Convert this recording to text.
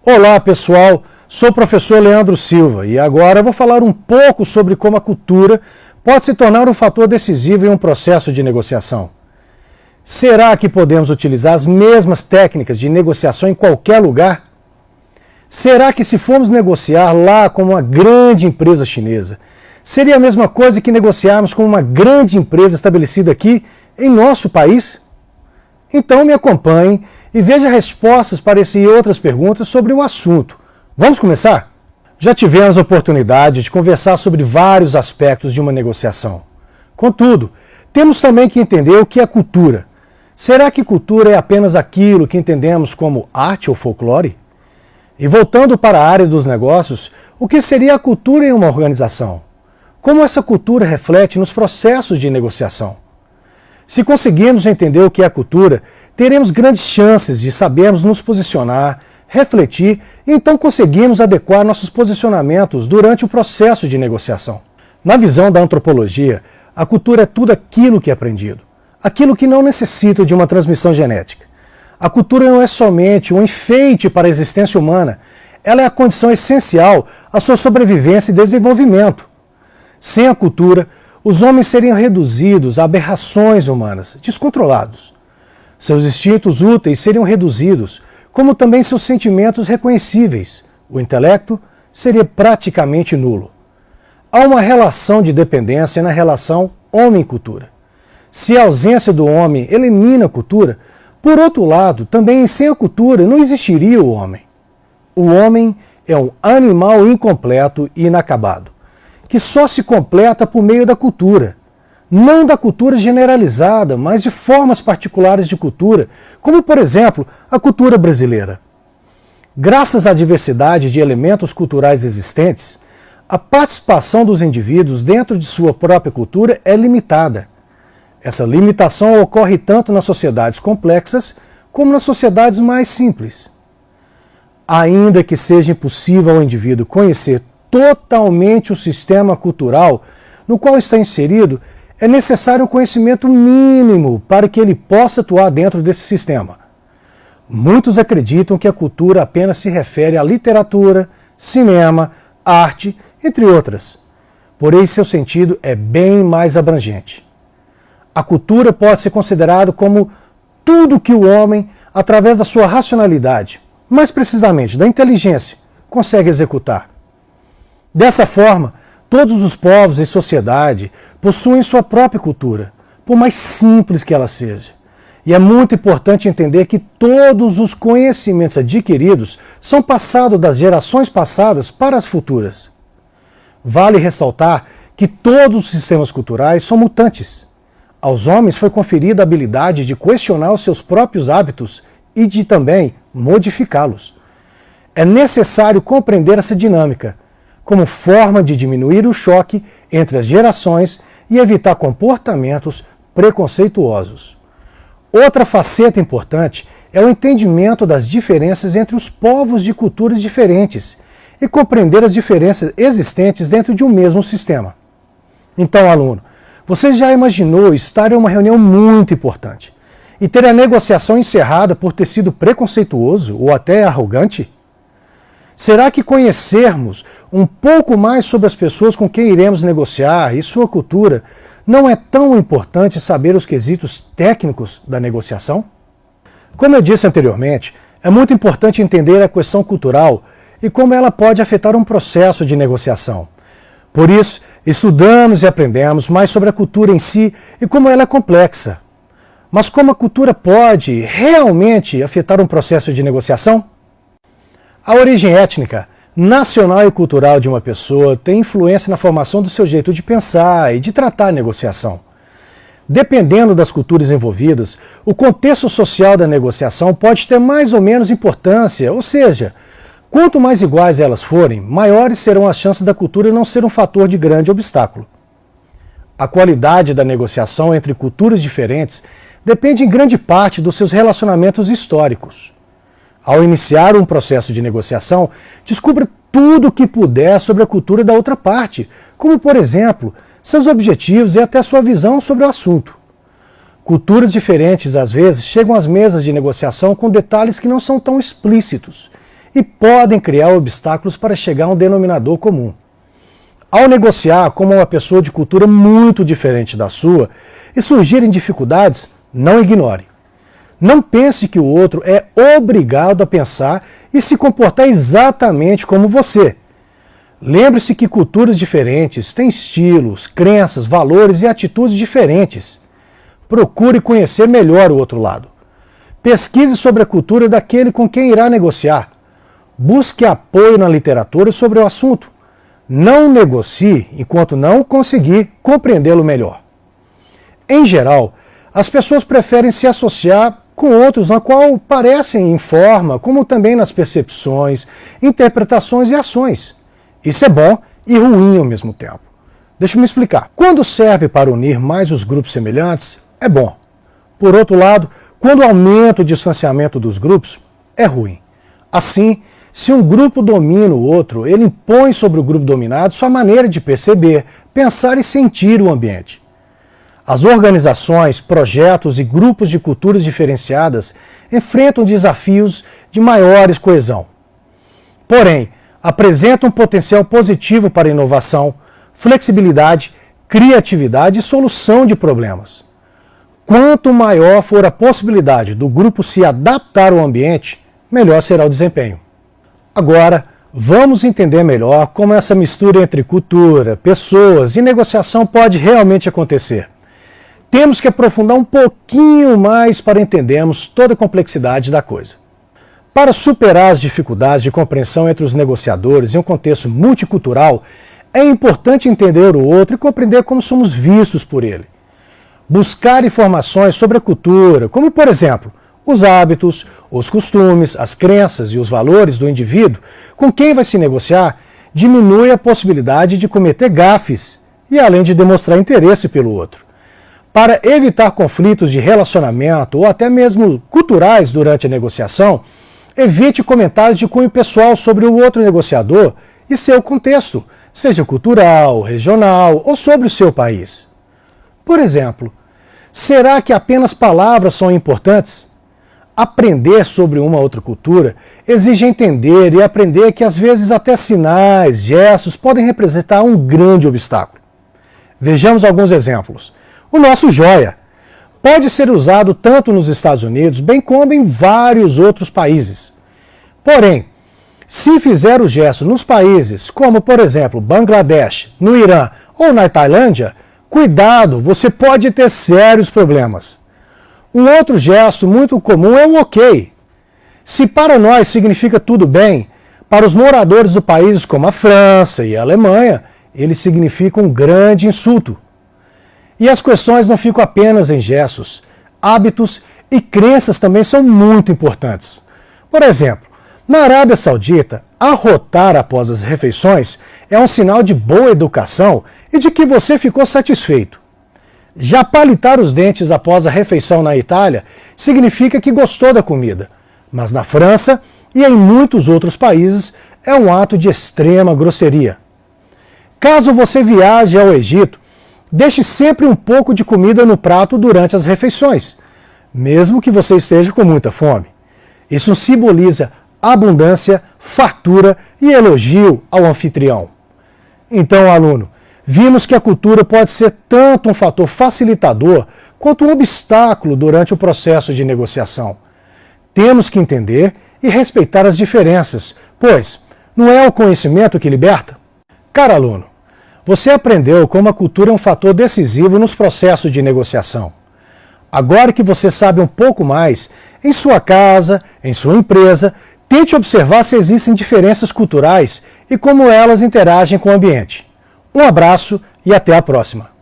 Olá pessoal, sou o professor Leandro Silva e agora vou falar um pouco sobre como a cultura pode se tornar um fator decisivo em um processo de negociação. Será que podemos utilizar as mesmas técnicas de negociação em qualquer lugar? Será que se formos negociar lá com uma grande empresa chinesa, seria a mesma coisa que negociarmos com uma grande empresa estabelecida aqui em nosso país? Então me acompanhem e veja respostas para essa e outras perguntas sobre o assunto. Vamos começar? Já tivemos a oportunidade de conversar sobre vários aspectos de uma negociação. Contudo, temos também que entender o que é cultura. Será que cultura é apenas aquilo que entendemos como arte ou folclore? E voltando para a área dos negócios, o que seria a cultura em uma organização? Como essa cultura reflete nos processos de negociação? Se conseguirmos entender o que é cultura, teremos grandes chances de sabermos nos posicionar, refletir e então conseguirmos adequar nossos posicionamentos durante o processo de negociação. Na visão da antropologia, a cultura é tudo aquilo que é aprendido, aquilo que não necessita de uma transmissão genética. A cultura não é somente um enfeite para a existência humana, ela é a condição essencial à sua sobrevivência e desenvolvimento. Sem a cultura, os homens seriam reduzidos a aberrações humanas, descontrolados. Seus instintos úteis seriam reduzidos, como também seus sentimentos reconhecíveis. O intelecto seria praticamente nulo. Há uma relação de dependência na relação homem-cultura. Se a ausência do homem elimina a cultura, por outro lado, também sem a cultura não existiria o homem. O homem é um animal incompleto e inacabado, que só se completa por meio da cultura. Não da cultura generalizada, mas de formas particulares de cultura, como, por exemplo, a cultura brasileira. Graças à diversidade de elementos culturais existentes, a participação dos indivíduos dentro de sua própria cultura é limitada. Essa limitação ocorre tanto nas sociedades complexas como nas sociedades mais simples. Ainda que seja impossível ao indivíduo conhecer totalmente o sistema cultural no qual está inserido, é necessário um conhecimento mínimo para que ele possa atuar dentro desse sistema. Muitos acreditam que a cultura apenas se refere à literatura, cinema, arte, entre outras. Porém, seu sentido é bem mais abrangente. A cultura pode ser considerada como tudo que o homem, através da sua racionalidade, mais precisamente da inteligência, consegue executar. Dessa forma, todos os povos e sociedade possuem sua própria cultura, por mais simples que ela seja. E é muito importante entender que todos os conhecimentos adquiridos são passados das gerações passadas para as futuras. Vale ressaltar que todos os sistemas culturais são mutantes. Aos homens foi conferida a habilidade de questionar os seus próprios hábitos e de também modificá-los. É necessário compreender essa dinâmica, como forma de diminuir o choque entre as gerações e evitar comportamentos preconceituosos. Outra faceta importante é o entendimento das diferenças entre os povos de culturas diferentes e compreender as diferenças existentes dentro de um mesmo sistema. Então, aluno, você já imaginou estar em uma reunião muito importante e ter a negociação encerrada por ter sido preconceituoso ou até arrogante? Será que conhecermos um pouco mais sobre as pessoas com quem iremos negociar e sua cultura não é tão importante saber os quesitos técnicos da negociação? Como eu disse anteriormente, é muito importante entender a questão cultural e como ela pode afetar um processo de negociação. Por isso, estudamos e aprendemos mais sobre a cultura em si e como ela é complexa. Mas como a cultura pode realmente afetar um processo de negociação? A origem étnica, nacional e cultural de uma pessoa tem influência na formação do seu jeito de pensar e de tratar a negociação. Dependendo das culturas envolvidas, o contexto social da negociação pode ter mais ou menos importância, ou seja, quanto mais iguais elas forem, maiores serão as chances da cultura não ser um fator de grande obstáculo. A qualidade da negociação entre culturas diferentes depende em grande parte dos seus relacionamentos históricos. Ao iniciar um processo de negociação, descubra tudo o que puder sobre a cultura da outra parte, como, por exemplo, seus objetivos e até sua visão sobre o assunto. Culturas diferentes, às vezes, chegam às mesas de negociação com detalhes que não são tão explícitos e podem criar obstáculos para chegar a um denominador comum. Ao negociar com uma pessoa de cultura muito diferente da sua e surgirem dificuldades, não ignore. Não pense que o outro é obrigado a pensar e se comportar exatamente como você. Lembre-se que culturas diferentes têm estilos, crenças, valores e atitudes diferentes. Procure conhecer melhor o outro lado. Pesquise sobre a cultura daquele com quem irá negociar. Busque apoio na literatura sobre o assunto. Não negocie enquanto não conseguir compreendê-lo melhor. Em geral, as pessoas preferem se associar com outros na qual parecem em forma, como também nas percepções, interpretações e ações. Isso é bom e ruim ao mesmo tempo. Deixa eu me explicar. Quando serve para unir mais os grupos semelhantes, é bom. Por outro lado, quando aumenta o distanciamento dos grupos, é ruim. Assim, se um grupo domina o outro, ele impõe sobre o grupo dominado sua maneira de perceber, pensar e sentir o ambiente. As organizações, projetos e grupos de culturas diferenciadas enfrentam desafios de maiores coesão. Porém, apresentam um potencial positivo para inovação, flexibilidade, criatividade e solução de problemas. Quanto maior for a possibilidade do grupo se adaptar ao ambiente, melhor será o desempenho. Agora, vamos entender melhor como essa mistura entre cultura, pessoas e negociação pode realmente acontecer. Temos que aprofundar um pouquinho mais para entendermos toda a complexidade da coisa. Para superar as dificuldades de compreensão entre os negociadores em um contexto multicultural, é importante entender o outro e compreender como somos vistos por ele. Buscar informações sobre a cultura, como por exemplo, os hábitos, os costumes, as crenças e os valores do indivíduo com quem vai se negociar, diminui a possibilidade de cometer gafes e além de demonstrar interesse pelo outro. Para evitar conflitos de relacionamento ou até mesmo culturais durante a negociação, evite comentários de cunho pessoal sobre o outro negociador e seu contexto, seja cultural, regional ou sobre o seu país. Por exemplo, será que apenas palavras são importantes? Aprender sobre uma outra cultura exige entender e aprender que às vezes até sinais, gestos podem representar um grande obstáculo. Vejamos alguns exemplos. O nosso joia pode ser usado tanto nos Estados Unidos, bem como em vários outros países. Porém, se fizer o gesto nos países como, por exemplo, Bangladesh, no Irã ou na Tailândia, cuidado, você pode ter sérios problemas. Um outro gesto muito comum é o ok. Se para nós significa tudo bem, para os moradores de países como a França e a Alemanha, ele significa um grande insulto. E as questões não ficam apenas em gestos. Hábitos e crenças também são muito importantes. Por exemplo, na Arábia Saudita, arrotar após as refeições é um sinal de boa educação e de que você ficou satisfeito. Já palitar os dentes após a refeição na Itália significa que gostou da comida, mas na França e em muitos outros países é um ato de extrema grosseria. Caso você viaje ao Egito, deixe sempre um pouco de comida no prato durante as refeições, mesmo que você esteja com muita fome. Isso simboliza abundância, fartura e elogio ao anfitrião. Então, aluno, vimos que a cultura pode ser tanto um fator facilitador quanto um obstáculo durante o processo de negociação. Temos que entender e respeitar as diferenças, pois não é o conhecimento que liberta? Caro aluno, você aprendeu como a cultura é um fator decisivo nos processos de negociação. Agora que você sabe um pouco mais, em sua casa, em sua empresa, tente observar se existem diferenças culturais e como elas interagem com o ambiente. Um abraço e até a próxima!